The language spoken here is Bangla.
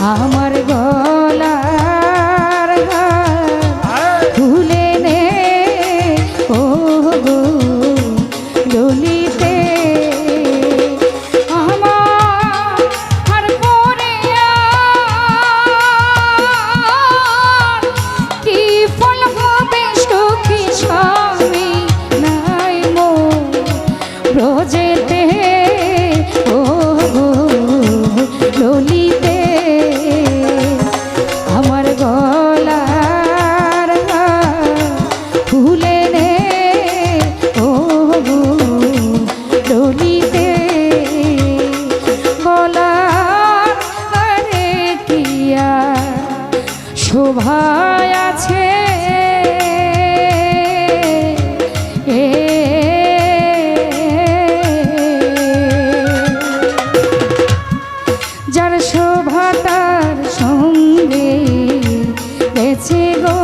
আমার গলার খুলে নে ও গো ললিতে আমার পরে কি ফল হবে সুখী স্বামী নাই মো ব্রজেতে ও গো ললিতে আমার গলার খুলে নে ও গো ললিতে গলার আরে কিয়া শোভা আছে যার শোভা তার সঙ্গে গেছে গো